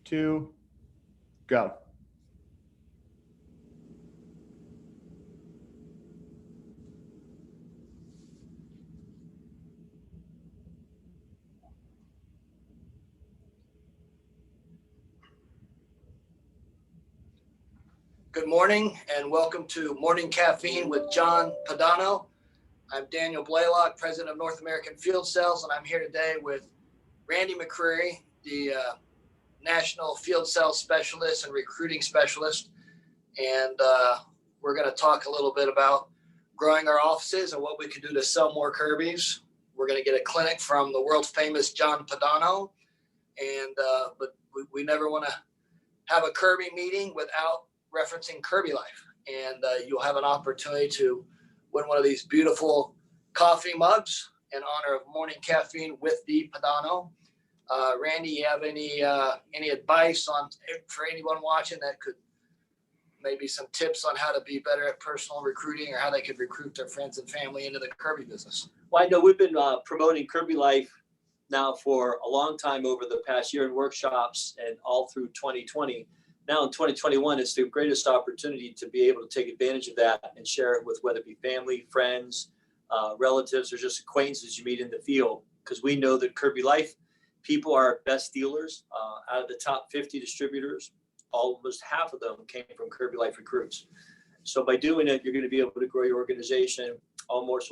2, go. Good morning and welcome to Morning Caffeine with John Pedano. I'm Daniel Blaylock, President of North American Field Sales, and I'm here today with Randy McCreary, the National Field Sales Specialist and Recruiting Specialist. And we're going to talk a little bit about growing our offices and what we can do to sell more Kirby's. We're going to get a clinic from the world famous John Pedano. And but we never want to have a Kirby meeting without referencing Kirby Life. And you'll have an opportunity to win one of these beautiful coffee mugs in honor of Morning Caffeine with the Pedano. Randy, you have any advice on for anyone watching that could maybe some tips on how to be better at personal recruiting or how they could recruit their friends and family into the Kirby business? Well, I know we've been promoting Kirby Life now for a long time over the past year in workshops and all through 2020. Now in 2021, it's the greatest opportunity to be able to take advantage of that and share it with whether it be family, friends, relatives, or just acquaintances you meet in the field. Because we know that Kirby Life people are our best dealers. Out of the top 50 distributors, almost half of them came from Kirby Life recruits. So by doing it, you're going to be able to grow your organization almost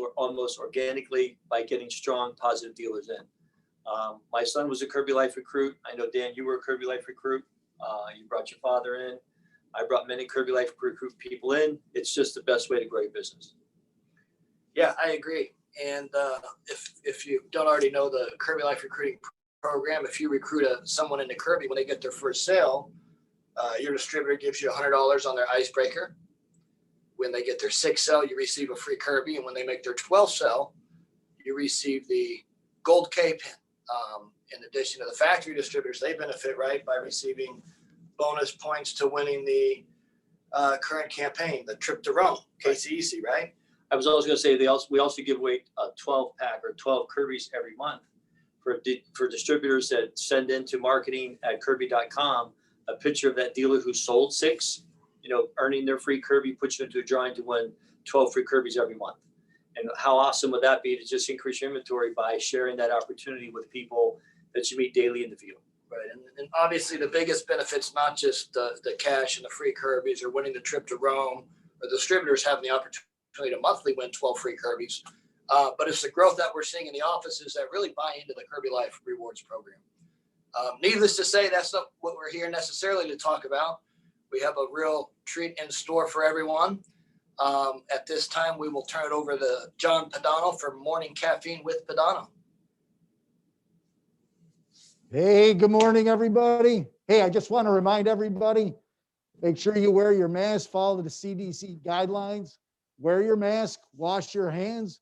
organically by getting strong, positive dealers in. My son was a Kirby Life recruit. I know, Dan, you were a Kirby Life recruit. You brought your father in. I brought many Kirby Life recruit people in. It's just the best way to grow your business. Yeah, I agree. And if you don't already know the Kirby Life recruiting program, if you recruit someone into Kirby when they get their first sale, your distributor gives you $100 on their icebreaker. When they get their 6th sale, you receive a free Kirby. And when they make their 12th sale, you receive the gold K pin. In addition to the factory distributors, they benefit, right, by receiving bonus points to winning the current campaign, the trip to Rome, KCEC, right? I was also going to say we also give away a 12-pack or 12 Kirby's every month for distributors that send into marketing at Kirby.com a picture of that dealer who sold 6, earning their free Kirby, puts you into a drawing to win 12 free Kirby's every month. And how awesome would that be to just increase your inventory by sharing that opportunity with people that you meet daily in the field? Right. And obviously the biggest benefit's not just the cash and the free Kirby's or winning the trip to Rome or the distributors having the opportunity to monthly win 12 free Kirby's. But it's the growth that we're seeing in the offices that really buy into the Kirby Life Rewards program. Needless to say, that's not what we're here necessarily to talk about. We have a real treat in store for everyone. At this time, we will turn it over to John Pedano for Morning Caffeine with Pedano. Hey, good morning, everybody. Hey, I just want to remind everybody, make sure you wear your mask, follow the CDC guidelines, wear your mask, wash your hands,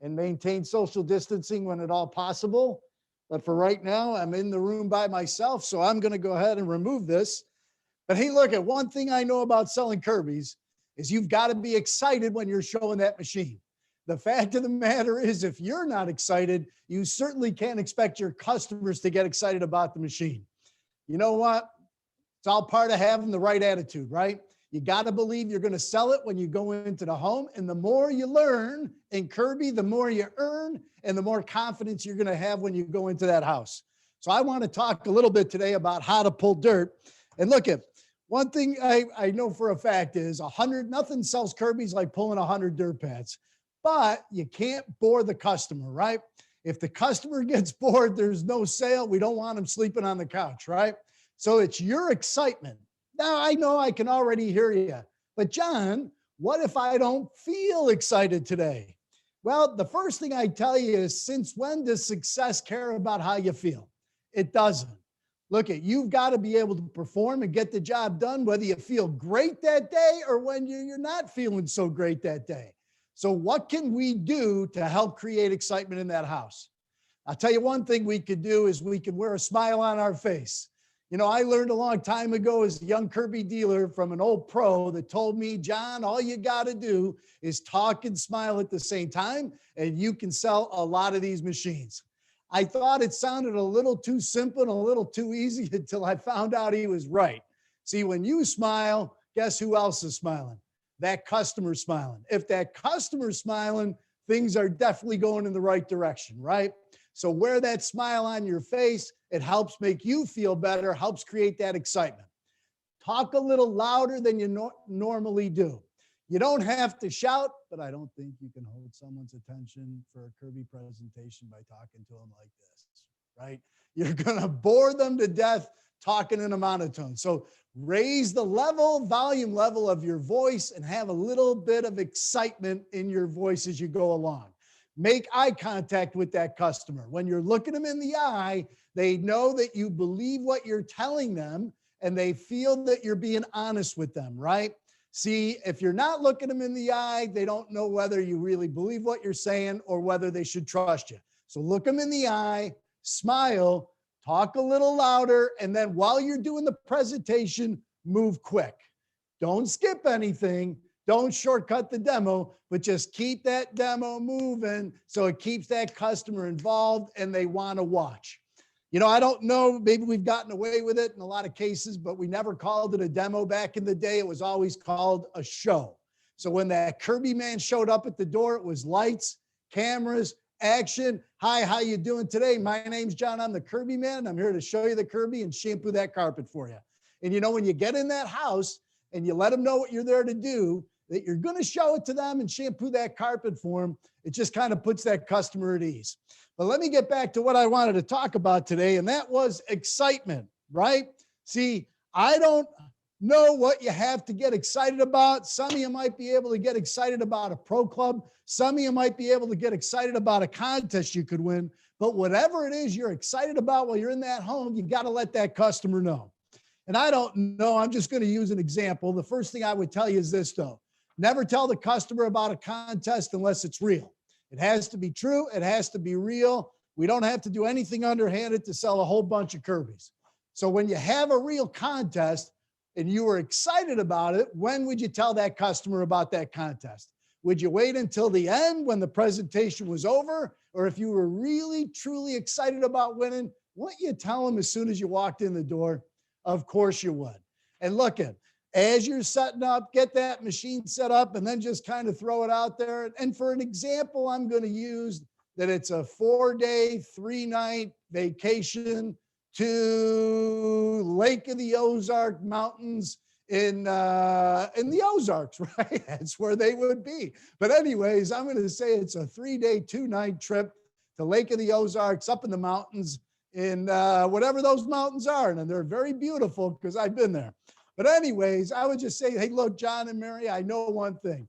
and maintain social distancing when at all possible. But for right now, I'm in the room by myself, so I'm going to go ahead and remove this. But hey, look, at one thing I know about selling Kirby's is you've got to be excited when you're showing that machine. The fact of the matter is, if you're not excited, you certainly can't expect your customers to get excited about the machine. You know what? It's all part of having the right attitude, right? You got to believe you're going to sell it when you go into the home. And the more you learn in Kirby, the more you earn and the more confidence you're going to have when you go into that house. So I want to talk a little bit today about how to pull dirt. And look at one thing I know for a fact is nothing sells Kirby's like pulling 100 dirt pads, but you can't bore the customer, right? If the customer gets bored, there's no sale. We don't want them sleeping on the couch, right? So it's your excitement. Now I know I can already hear you, but John, what if I don't feel excited today? Well, the first thing I tell you is, since when does success care about how you feel? It doesn't. Look, you've got to be able to perform and get the job done, whether you feel great that day or when you're not feeling so great that day. So what can we do to help create excitement in that house? I'll tell you one thing we could do is we can wear a smile on our face. I learned a long time ago as a young Kirby dealer from an old pro that told me, John, all you got to do is talk and smile at the same time, and you can sell a lot of these machines. I thought it sounded a little too simple and a little too easy until I found out he was right. See, when you smile, guess who else is smiling? That customer smiling. If that customer's smiling, things are definitely going in the right direction, right? So wear that smile on your face. It helps make you feel better, helps create that excitement. Talk a little louder than you normally do. You don't have to shout, but I don't think you can hold someone's attention for a Kirby presentation by talking to them like this, right? You're going to bore them to death talking in a monotone. So raise the volume level of your voice and have a little bit of excitement in your voice as you go along. Make eye contact with that customer. When you're looking them in the eye, they know that you believe what you're telling them and they feel that you're being honest with them, right? See, if you're not looking them in the eye, they don't know whether you really believe what you're saying or whether they should trust you. So look them in the eye, smile, talk a little louder, and then while you're doing the presentation, move quick. Don't skip anything. Don't shortcut the demo, but just keep that demo moving so it keeps that customer involved and they want to watch. You know, I don't know, maybe we've gotten away with it in a lot of cases, but we never called it a demo back in the day. It was always called a show. So when that Kirby man showed up at the door, it was lights, cameras, action. Hi, how you doing today? My name's John. I'm the Kirby man. I'm here to show you the Kirby and shampoo that carpet for you. And you know, when you get in that house and you let them know what you're there to do, that you're going to show it to them and shampoo that carpet for them, it just kind of puts that customer at ease. But let me get back to what I wanted to talk about today, and that was excitement, right? See, I don't know what you have to get excited about. Some of you might be able to get excited about a pro club. Some of you might be able to get excited about a contest you could win. But whatever it is you're excited about while you're in that home, you got to let that customer know. And I don't know, I'm just going to use an example. The first thing I would tell you is this, though. Never tell the customer about a contest unless it's real. It has to be true. It has to be real. We don't have to do anything underhanded to sell a whole bunch of Kirby's. So when you have a real contest and you were excited about it, when would you tell that customer about that contest? Would you wait until the end when the presentation was over? Or if you were really, truly excited about winning, wouldn't you tell them as soon as you walked in the door? Of course you would. And look at, as you're setting up, get that machine set up and then just kind of throw it out there. And for an example, I'm going to use that it's a 4-day, 3-night vacation to Lake of the Ozark Mountains in the Ozarks, right? That's where they would be. But anyways, I'm going to say it's a 3-day, 2-night trip to Lake of the Ozarks up in the mountains in whatever those mountains are. And they're very beautiful because I've been there. But anyways, I would just say, hey, look, John and Mary, I know one thing.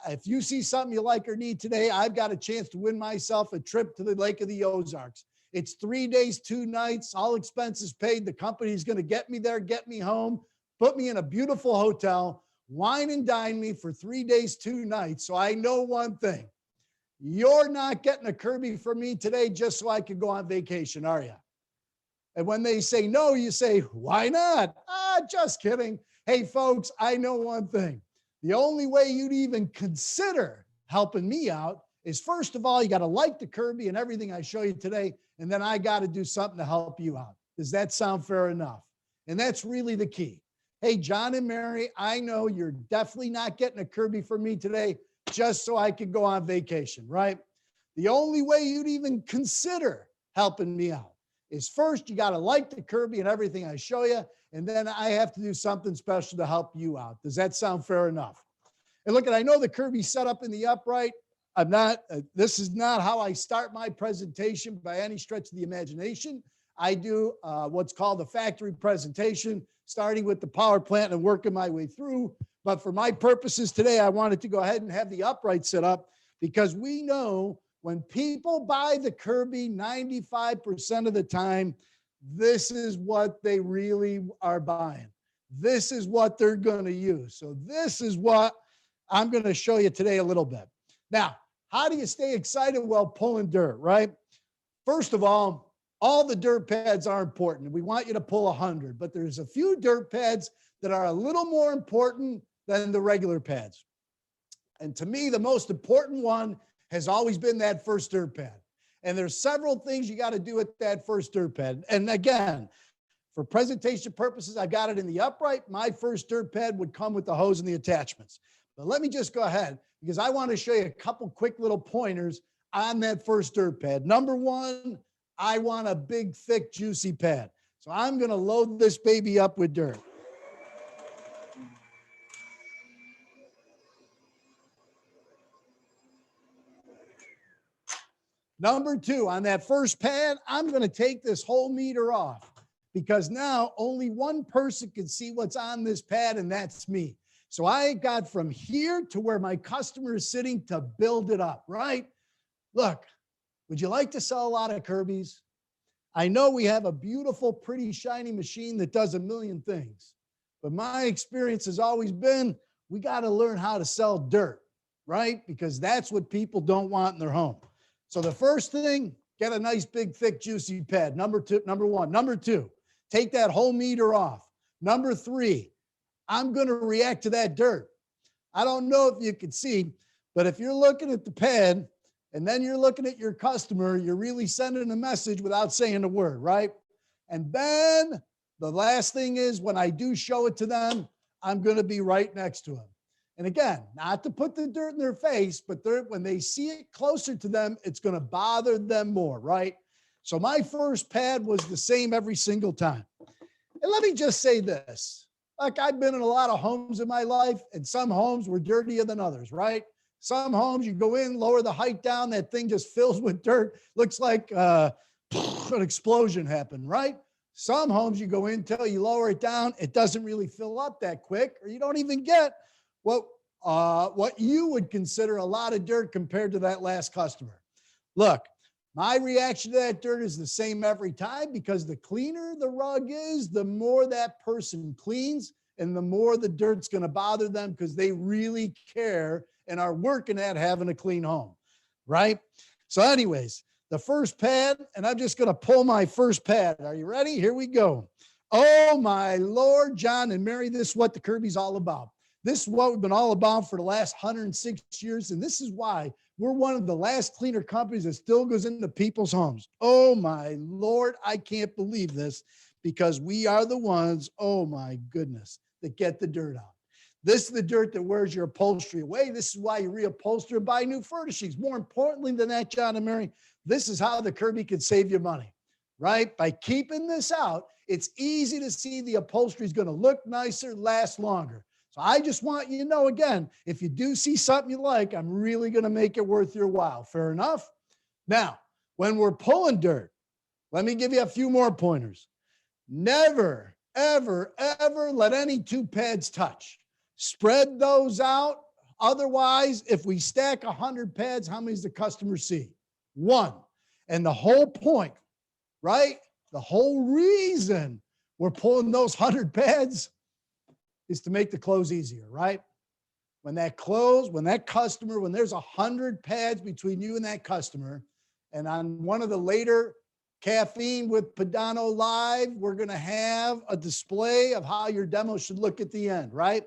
If you see something you like or need today, I've got a chance to win myself a trip to the Lake of the Ozarks. It's 3 days, 2 nights, all expenses paid. The company's going to get me there, get me home, put me in a beautiful hotel, wine and dine me for 3 days, 2 nights. So I know one thing. You're not getting a Kirby from me today just so I can go on vacation, are you? And when they say no, you say, why not? Just kidding. Hey, folks, I know one thing. The only way you'd even consider helping me out is, first of all, you got to like the Kirby and everything I show you today. And then I got to do something to help you out. Does that sound fair enough? And that's really the key. Hey, John and Mary, I know you're definitely not getting a Kirby from me today just so I could go on vacation, right? The only way you'd even consider helping me out is, first, you got to like the Kirby and everything I show you. And then I have to do something special to help you out. Does that sound fair enough? And look, I know the Kirby's set up in the upright. This is not how I start my presentation by any stretch of the imagination. I do what's called a factory presentation, starting with the power plant and working my way through. But for my purposes today, I wanted to go ahead and have the upright set up because we know when people buy the Kirby 95% of the time, this is what they really are buying. This is what they're going to use. So this is what I'm going to show you today a little bit. Now, how do you stay excited while pulling dirt, right? First of all the dirt pads are important. We want you to pull 100, but there's a few dirt pads that are a little more important than the regular pads. And to me, the most important one has always been that first dirt pad. And there's several things you got to do at that first dirt pad. And again, for presentation purposes, I got it in the upright. My first dirt pad would come with the hose and the attachments. But let me just go ahead because I want to show you a couple quick little pointers on that first dirt pad. Number one, I want a big, thick, juicy pad. So I'm going to load this baby up with dirt. Number two, on that first pad, I'm going to take this whole meter off because now only one person can see what's on this pad, and that's me. So I got from here to where my customer is sitting to build it up, right? Look, would you like to sell a lot of Kirby's? I know we have a beautiful, pretty, shiny machine that does a million things, but my experience has always been we got to learn how to sell dirt, right? Because that's what people don't want in their home. So the first thing, get a nice, big, thick, juicy pad. Number one. Number two, take that whole meter off. Number three, I'm going to react to that dirt. I don't know if you can see, but if you're looking at the pad and then you're looking at your customer, you're really sending a message without saying a word, right? And then the last thing is when I do show it to them, I'm going to be right next to them. And again, not to put the dirt in their face, but when they see it closer to them, it's going to bother them more, right? So my first pad was the same every single time. And let me just say this. Like I've been in a lot of homes in my life, and some homes were dirtier than others, right? Some homes you go in, lower the height down, that thing just fills with dirt. Looks like an explosion happened, right? Some homes you go in till you lower it down, it doesn't really fill up that quick, or you don't even get what you would consider a lot of dirt compared to that last customer. Look, my reaction to that dirt is the same every time because the cleaner the rug is, the more that person cleans and the more the dirt's going to bother them because they really care and are working at having a clean home, right? So anyways, the first pad, and I'm just going to pull my first pad. Are you ready? Here we go. Oh my Lord, John and Mary, this is what the Kirby's all about. This is what we've been all about for the last 106 years. And this is why we're one of the last cleaner companies that still goes into people's homes. Oh my Lord, I can't believe this because we are the ones, oh my goodness, that get the dirt out. This is the dirt that wears your upholstery away. This is why you reupholster and buy new furnishings. More importantly than that, John and Mary, this is how the Kirby can save you money, right? By keeping this out, it's easy to see the upholstery is going to look nicer, last longer. So I just want you to know, again, if you do see something you like, I'm really going to make it worth your while. Fair enough? Now, when we're pulling dirt, let me give you a few more pointers. Never, ever, ever let any two pads touch. Spread those out. Otherwise, if we stack 100 pads, how many does the customer see? One. And the whole point, right? The whole reason we're pulling those 100 pads is to make the close easier, right? When there's 100 pads between you and that customer, and on one of the later Caffeine with Pedano Live, we're going to have a display of how your demo should look at the end, right?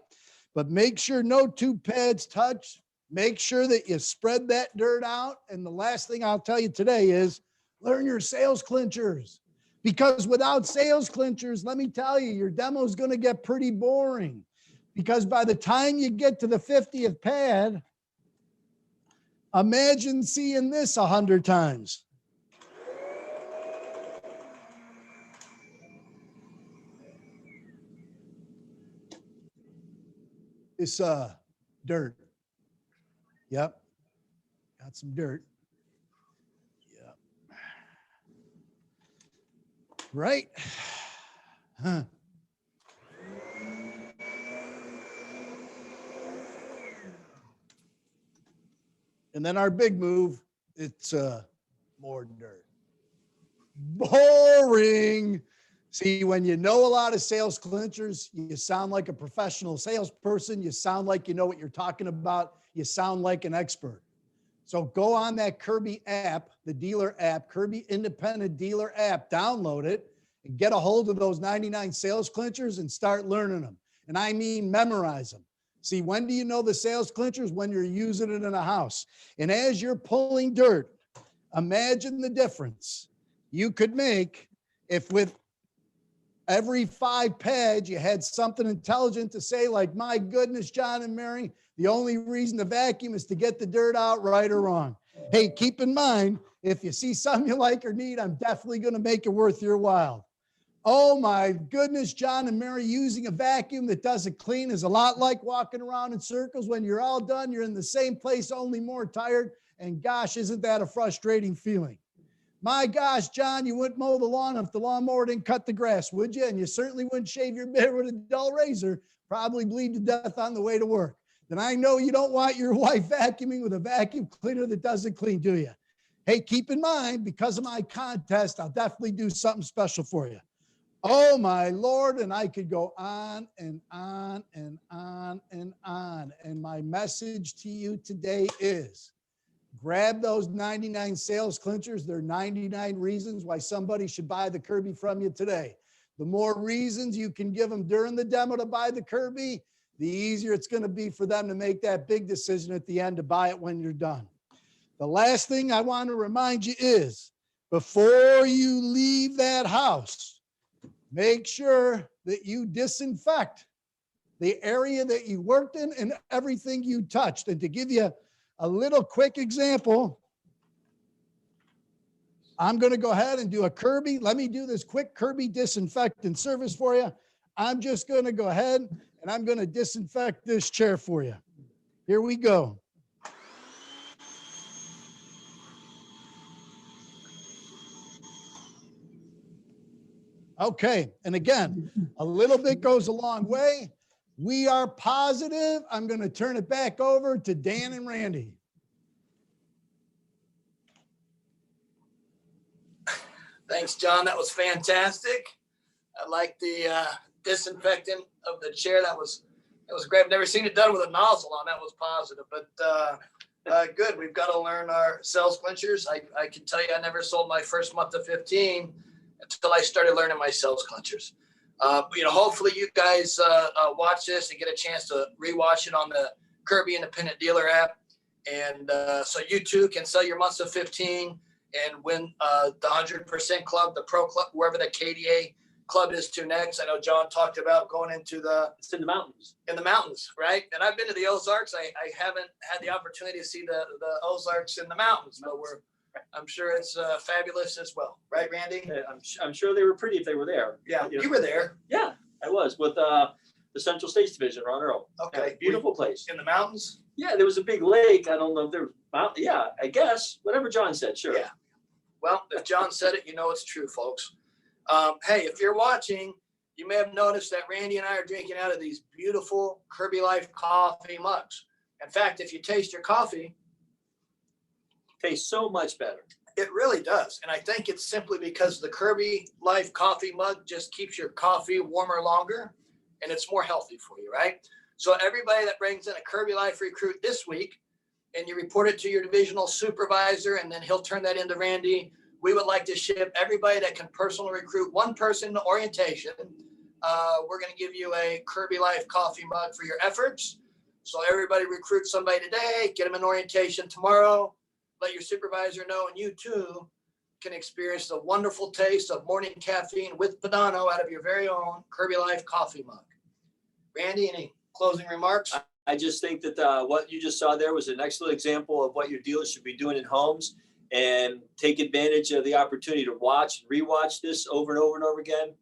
But make sure no two pads touch. Make sure that you spread that dirt out. And the last thing I'll tell you today is learn your sales clinchers. Because without sales clinchers, let me tell you, your demo is going to get pretty boring. Because by the time you get to the 50th pad, imagine seeing this 100 times. It's dirt. Yep. Got some dirt. Yep. Right. Huh. And then our big move, it's more dirt. Boring. See, when you know a lot of sales clinchers, you sound like a professional salesperson. You sound like you know what you're talking about. You sound like an expert. So go on that Kirby app, the dealer app, Kirby Independent Dealer app, download it and get a hold of those 99 sales clinchers and start learning them. And I mean, memorize them. See, when do you know the sales clinchers? When you're using it in a house. And as you're pulling dirt, Imagine the difference you could make if with every 5 pads you had something intelligent to say, like, my goodness, John and Mary, the only reason to vacuum is to get the dirt out, right or wrong. Hey, keep in mind, if you see something you like or need, I'm definitely going to make it worth your while. Oh my goodness, John and Mary, using a vacuum that doesn't clean is a lot like walking around in circles. When you're all done, you're in the same place, only more tired. And gosh, isn't that a frustrating feeling? My gosh, John, you wouldn't mow the lawn if the lawnmower didn't cut the grass, would you? And you certainly wouldn't shave your beard with a dull razor, probably bleed to death on the way to work. Then I know you don't want your wife vacuuming with a vacuum cleaner that doesn't clean, do you? Hey, keep in mind, because of my contest, I'll definitely do something special for you. Oh my Lord, and I could go on and on and on and on. And my message to you today is, grab those 99 sales clinchers. There are 99 reasons why somebody should buy the Kirby from you today. The more reasons you can give them during the demo to buy the Kirby, the easier it's going to be for them to make that big decision at the end to buy it when you're done. The last thing I want to remind you is, before you leave that house, make sure that you disinfect the area that you worked in and everything you touched. And to give you a little quick example, I'm going to go ahead and do a Kirby. Let me do this quick Kirby disinfectant service for you. I'm just going to go ahead and I'm going to disinfect this chair for you. Here we go. Okay. And again, a little bit goes a long way. We are positive. I'm going to turn it back over to Dan and Randy. Thanks, John. That was fantastic. I like the disinfectant of the chair. That was great. I've never seen it done with a nozzle on. That was positive, but good. We've got to learn our sales clinchers. I can tell you, I never sold my first month of 15 until I started learning my sales clinchers. Hopefully you guys watch this and get a chance to rewatch it on the Kirby Independent Dealer app. And so you too can sell your months of 15 and win the 100% club, the pro club, wherever the KDA club is to next. I know John talked about going into It's in the mountains. in the mountains, right? And I've been to the Ozarks. I haven't had the opportunity to see the Ozarks in the mountains, but I'm sure it's fabulous as well. Right, Randy? I'm sure they were pretty if they were there. Yeah, you were there. Yeah, I was with the Central States Division, Ron Earl. Okay. Yeah, beautiful place. In the mountains? Yeah, there was a big lake. I don't know if there was, yeah, I guess, whatever John said, sure. Yeah. Well, if John said it, you know it's true, folks. Hey, if you're watching, you may have noticed that Randy and I are drinking out of these beautiful Kirby Life coffee mugs. In fact, if you taste your coffee, Tastes so much better. it really does. And I think it's simply because the Kirby Life coffee mug just keeps your coffee warmer longer and it's more healthy for you, right? So everybody that brings in a Kirby Life recruit this week and you report it to your divisional supervisor and then he'll turn that into Randy, we would like to ship everybody that can personally recruit one person to orientation. We're going to give you a Kirby Life coffee mug for your efforts. So everybody recruit somebody today, get them in orientation tomorrow. Let your supervisor know, and you too can experience the wonderful taste of morning caffeine with Pedano out of your very own Kirby Life coffee mug. Randy, any closing remarks? I just think that what you just saw there was an excellent example of what your dealers should be doing in homes, and take advantage of the opportunity to watch and rewatch this over and over and over again.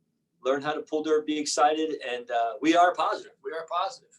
Learn how to pull dirt, be excited, and we are positive. We are positive.